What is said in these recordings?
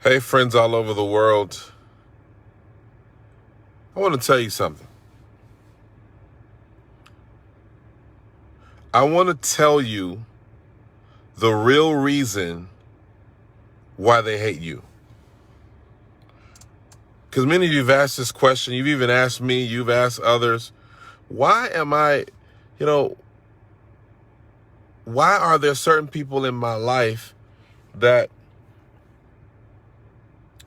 Hey, friends all over the world. I want to tell you something. I want to tell you the real reason why they hate you. Because many of you have asked this question. You've even asked me. You've asked others. Why are there certain people in my life that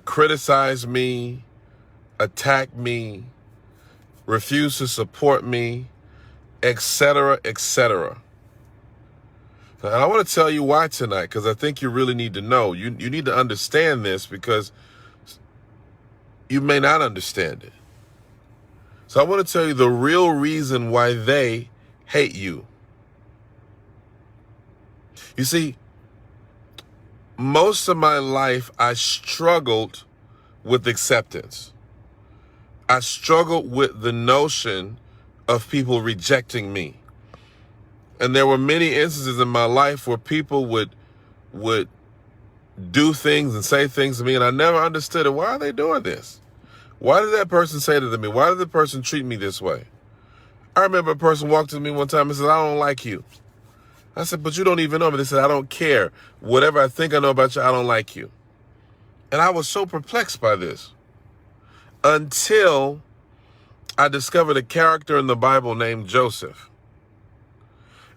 criticize me, attack me, refuse to support me, etc., etc.? And I want to tell you why tonight, because I think you really need to know. You need to understand this because you may not understand it. So I want to tell you the real reason why they hate you. You see, most of my life I struggled with acceptance. I struggled with the notion of people rejecting me. And there were many instances in my life where people would do things and say things to me, and I never understood it. Why are they doing this? Why did that person say that to me? Why did the person treat me this way? I remember a person walked to me one time and said, "I don't like you." I said, "But you don't even know me." They said, "I don't care. Whatever I think I know about you, I don't like you." And I was so perplexed by this until I discovered a character in the Bible named Joseph.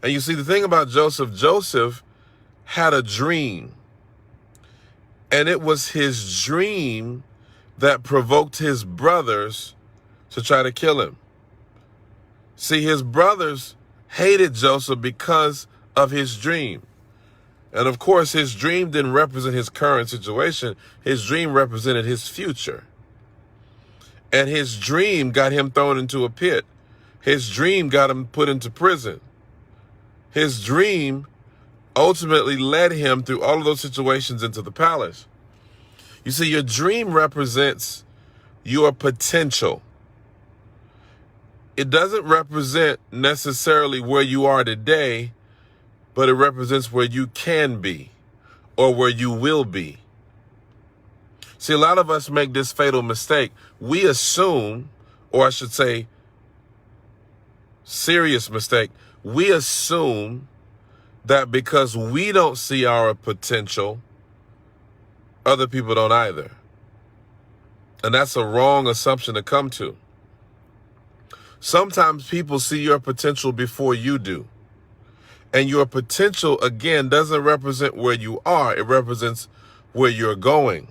And you see, the thing about Joseph had a dream. And it was his dream that provoked his brothers to try to kill him. See, his brothers hated Joseph because of his dream. And of course, his dream didn't represent his current situation. His dream represented his future. And his dream got him thrown into a pit. His dream got him put into prison. His dream ultimately led him through all of those situations into the palace. You see, your dream represents your potential. It doesn't represent necessarily where you are today, but it represents where you can be or where you will be. See, a lot of us make this fatal mistake. We assume, or I should say, serious mistake, we assume that because we don't see our potential, other people don't either. And that's a wrong assumption to come to. Sometimes people see your potential before you do. And your potential, again, doesn't represent where you are. It represents where you're going.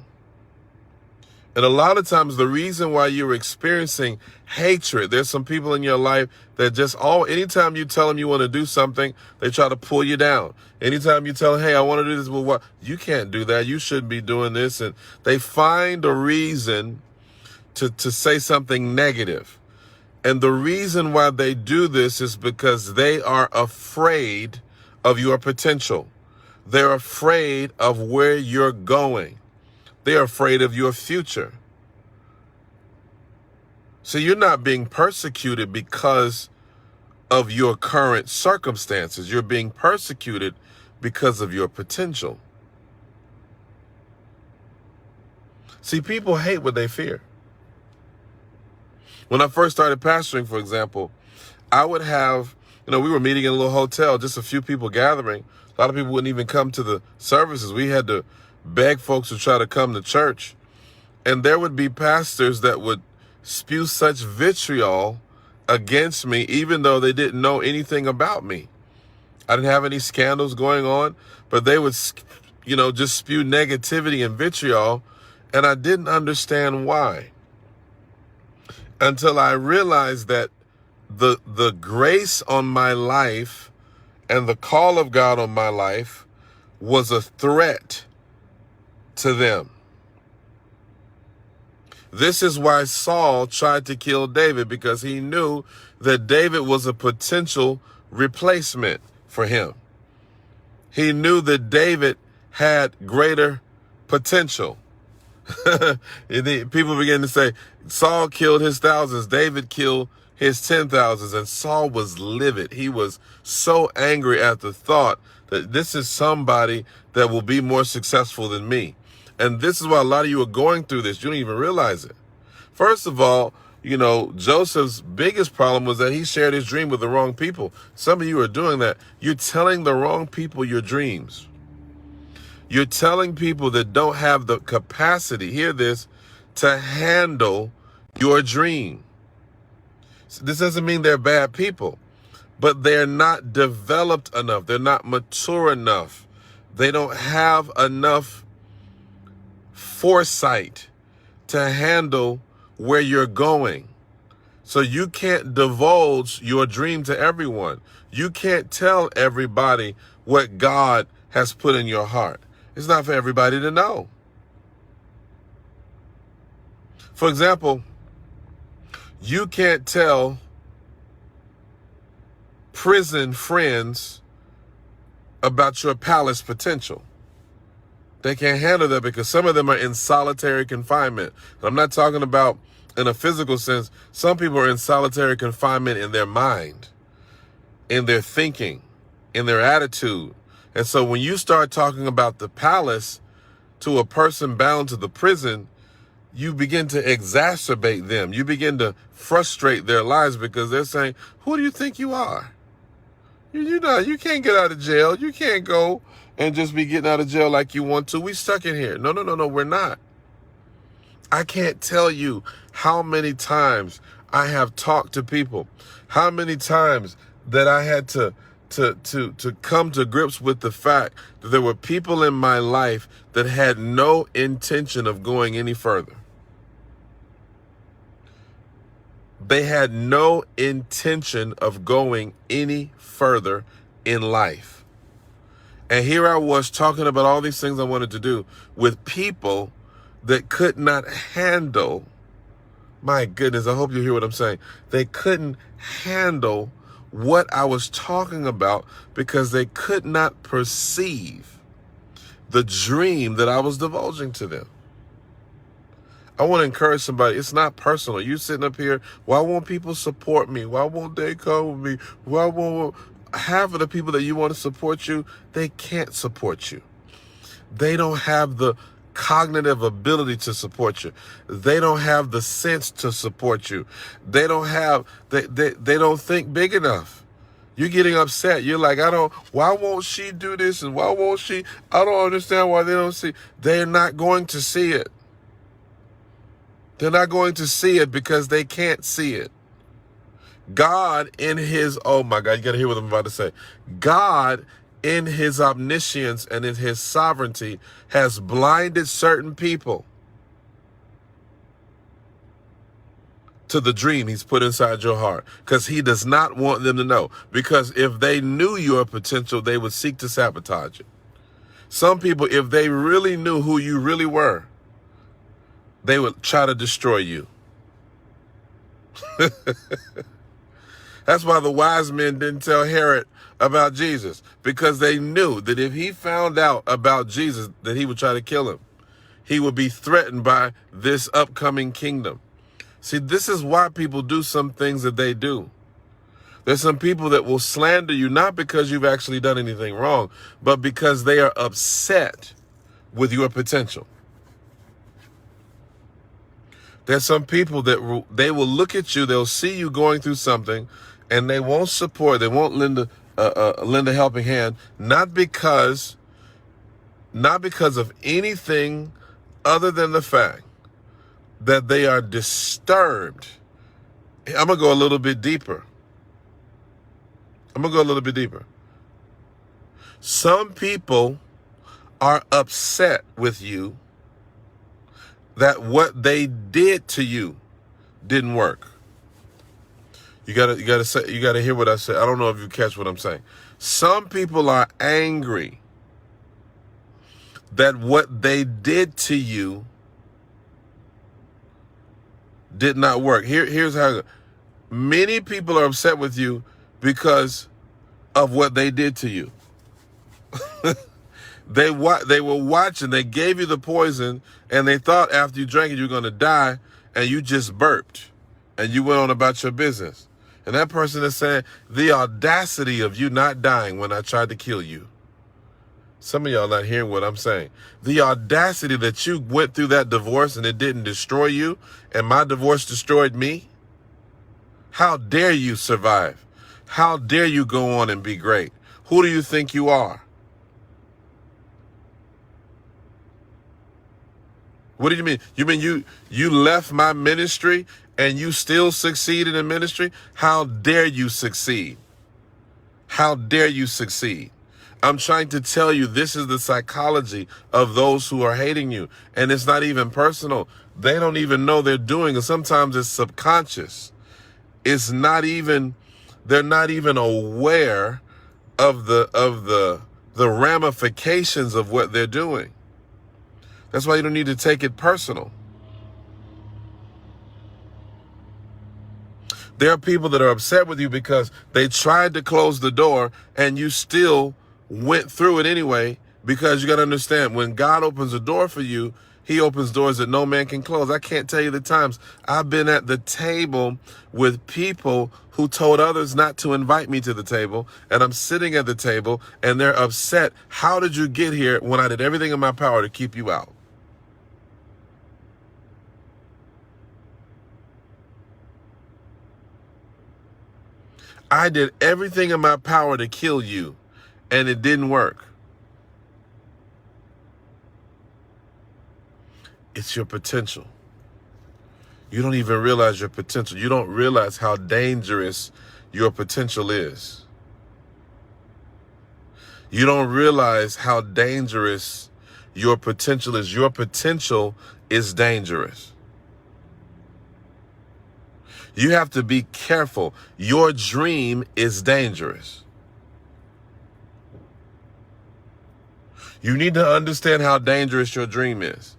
And a lot of times the reason why you're experiencing hatred, there's some people in your life that anytime you tell them you want to do something, they try to pull you down. Anytime you tell them, "Hey, I want to do this," well, what? You can't do that. You shouldn't be doing this. And they find a reason to say something negative. And the reason why they do this is because they are afraid of your potential. They're afraid of where you're going. They're afraid of your future. So you're not being persecuted because of your current circumstances. You're being persecuted because of your potential. See, people hate what they fear. When I first started pastoring, for example, I would have, we were meeting in a little hotel, just a few people gathering. A lot of people wouldn't even come to the services. We had to beg folks to try to come to church. And there would be pastors that would spew such vitriol against me, even though they didn't know anything about me. I didn't have any scandals going on, but they would, just spew negativity and vitriol. And I didn't understand why. Until I realized that the grace on my life and the call of God on my life was a threat to them. This is why Saul tried to kill David, because he knew that David was a potential replacement for him. He knew that David had greater potential. People began to say, Saul killed his thousands, David killed his 10,000s, and Saul was livid. He was so angry at the thought that this is somebody that will be more successful than me. And this is why a lot of you are going through this. You don't even realize it. First of all, Joseph's biggest problem was that he shared his dream with the wrong people. Some of you are doing that. You're telling the wrong people your dreams. You're telling people that don't have the capacity, hear this, to handle your dream. This doesn't mean they're bad people, but they're not developed enough. They're not mature enough. They don't have enough foresight to handle where you're going. So you can't divulge your dream to everyone. You can't tell everybody what God has put in your heart. It's not for everybody to know. For example, you can't tell prison friends about your palace potential. They can't handle that because some of them are in solitary confinement. I'm not talking about in a physical sense. Some people are in solitary confinement in their mind, in their thinking, in their attitude. And so when you start talking about the palace to a person bound to the prison, you begin to exacerbate them. You begin to frustrate their lives because they're saying, who do you think you are? You can't get out of jail. You can't go and just be getting out of jail like you want to. We stuck in here. No, we're not. I can't tell you how many times I have talked to people, how many times that I had to come to grips with the fact that there were people in my life that had no intention of going any further. They had no intention of going any further in life. And here I was talking about all these things I wanted to do with people that could not handle, my goodness, I hope you hear what I'm saying. They couldn't handle what I was talking about because they could not perceive the dream that I was divulging to them. I want to encourage somebody. It's not personal. You sitting up here, why won't people support me? Why won't they come with me? Why won't half of the people that you want to support you, they can't support you. They don't have the cognitive ability to support you. They don't have the sense to support you. They don't think big enough. You're getting upset. You're like, why won't she do this? And why won't she? I don't understand why they don't see. They're not going to see it. They're not going to see it because they can't see it. God in his, oh my God, you got to hear what I'm about to say. God in his omniscience and in his sovereignty has blinded certain people to the dream he's put inside your heart because he does not want them to know. Because if they knew your potential, they would seek to sabotage it. Some people, if they really knew who you really were, they would try to destroy you. That's why the wise men didn't tell Herod about Jesus, because they knew that if he found out about Jesus, that he would try to kill him. He would be threatened by this upcoming kingdom. See, this is why people do some things that they do. There's some people that will slander you, not because you've actually done anything wrong, but because they are upset with your potential. There's some people that they will look at you, they'll see you going through something, and they won't support, they won't lend a helping hand, not because of anything other than the fact that they are disturbed. I'm going to go a little bit deeper. Some people are upset with you that what they did to you didn't work. You gotta hear what I said. I don't know if you catch what I'm saying. Some people are angry that what they did to you did not work. Here's how. Many people are upset with you because of what they did to you. They were watching. They gave you the poison, and they thought after you drank it you were going to die, and you just burped, and you went on about your business. And that person is saying, the audacity of you not dying when I tried to kill you. Some of y'all not hearing what I'm saying. The audacity that you went through that divorce and it didn't destroy you, and my divorce destroyed me. How dare you survive? How dare you go on and be great? Who do you think you are? What do you mean? You mean you left my ministry and you still succeeded in ministry? How dare you succeed? How dare you succeed? I'm trying to tell you, this is the psychology of those who are hating you. And it's not even personal. They don't even know they're doing it. Sometimes it's subconscious. It's not even, they're not even aware of the ramifications of what they're doing. That's why you don't need to take it personal. There are people that are upset with you because they tried to close the door and you still went through it anyway, because you got to understand, when God opens a door for you, he opens doors that no man can close. I can't tell you the times I've been at the table with people who told others not to invite me to the table, and I'm sitting at the table and they're upset. How did you get here when I did everything in my power to keep you out? I did everything in my power to kill you, and it didn't work. It's your potential. You don't even realize your potential. You don't realize how dangerous your potential is. You don't realize how dangerous your potential is. Your potential is dangerous. You have to be careful. Your dream is dangerous. You need to understand how dangerous your dream is.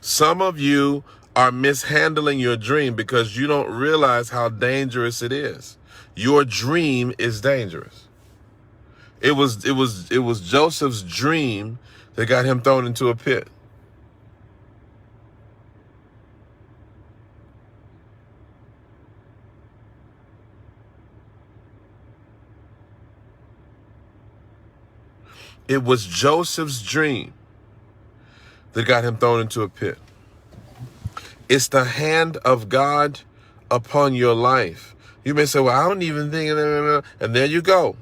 Some of you are mishandling your dream because you don't realize how dangerous it is. Your dream is dangerous. It was Joseph's dream that got him thrown into a pit. It was Joseph's dream that got him thrown into a pit. It's the hand of God upon your life. You may say, well, I don't even think, and there you go.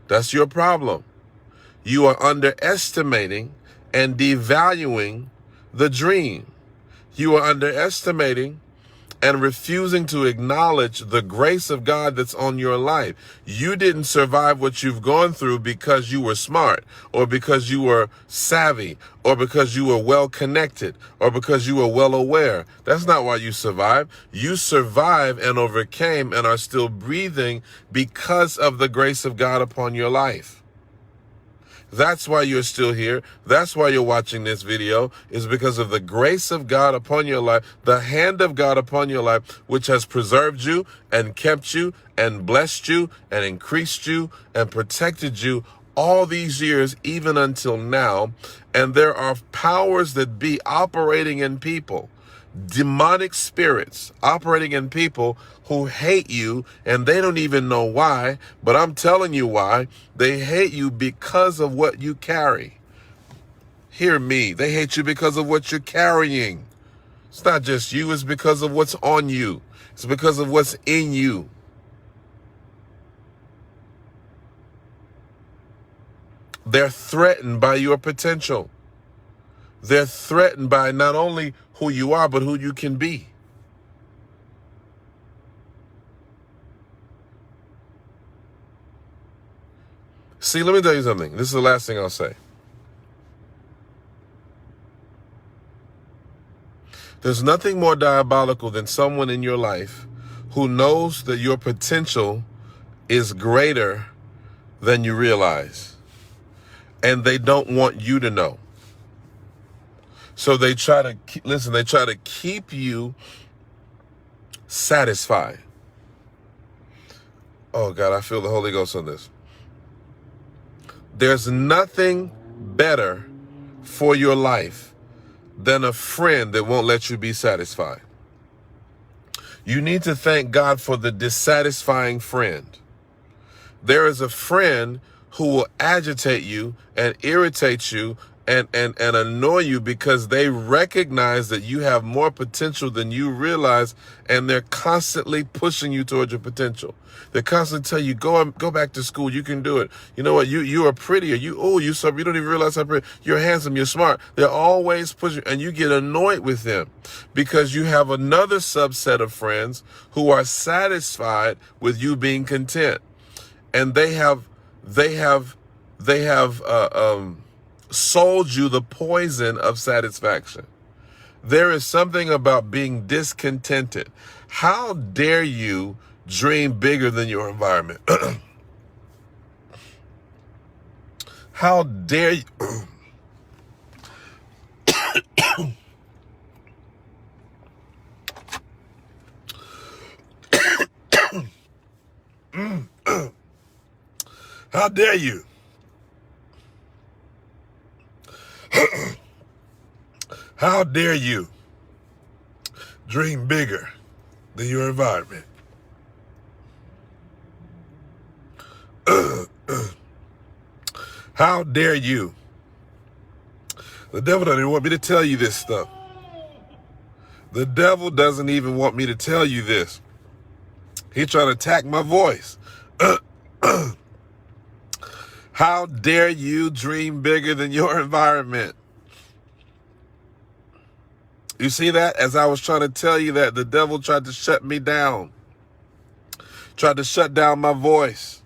That's your problem. You are underestimating and devaluing the dream. You are underestimating and refusing to acknowledge the grace of God that's on your life. You didn't survive what you've gone through because you were smart, or because you were savvy, or because you were well connected, or because you were well aware. That's not why you survived. You survived and overcame and are still breathing because of the grace of God upon your life. That's why you're still here. That's why you're watching this video, is because of the grace of God upon your life, the hand of God upon your life, which has preserved you and kept you and blessed you and increased you and protected you all these years, even until now. And there are powers that be operating in people, demonic spirits operating in people who hate you, and they don't even know why, but I'm telling you why. They hate you because of what you carry. Hear me. They hate you because of what you're carrying. It's not just you, it's because of what's on you. It's because of what's in you. They're threatened by your potential. They're threatened by not only who you are, but who you can be. See, let me tell you something. This is the last thing I'll say. There's nothing more diabolical than someone in your life who knows that your potential is greater than you realize, and they don't want you to know. So they try to keep you satisfied. Oh God, I feel the Holy Ghost on this. There's nothing better for your life than a friend that won't let you be satisfied. You need to thank God for the dissatisfying friend. There is a friend who will agitate you and irritate you and annoy you because they recognize that you have more potential than you realize, and they're constantly pushing you towards your potential. They constantly tell you, go back to school, you can do it. You know what, you are prettier, you don't even realize how pretty, you're handsome, you're smart. They're always pushing, and you get annoyed with them because you have another subset of friends who are satisfied with you being content. And they have sold you the poison of satisfaction. There is something about being discontented. How dare you dream bigger than your environment? How dare you? How dare you? How dare you dream bigger than your environment? How dare you? The devil doesn't even want me to tell you this stuff. The devil doesn't even want me to tell you this. He's trying to attack my voice. How dare you dream bigger than your environment? You see that? As I was trying to tell you that, the devil tried to shut me down. Tried to shut down my voice.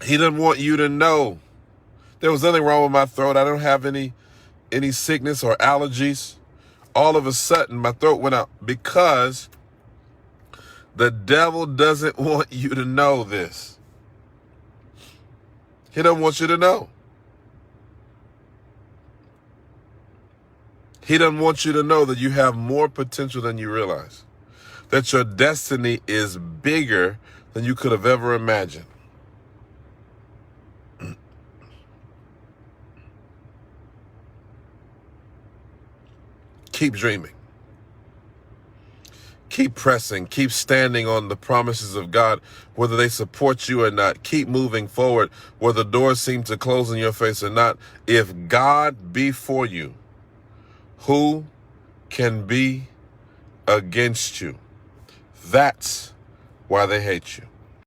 He didn't want you to know. There was nothing wrong with my throat. I don't have any sickness or allergies. All of a sudden, my throat went out because the devil doesn't want you to know this. He doesn't want you to know. He doesn't want you to know that you have more potential than you realize. That your destiny is bigger than you could have ever imagined. Keep dreaming. Keep pressing. Keep standing on the promises of God, whether they support you or not. Keep moving forward, whether doors seem to close in your face or not. If God be for you, who can be against you? That's why they hate you.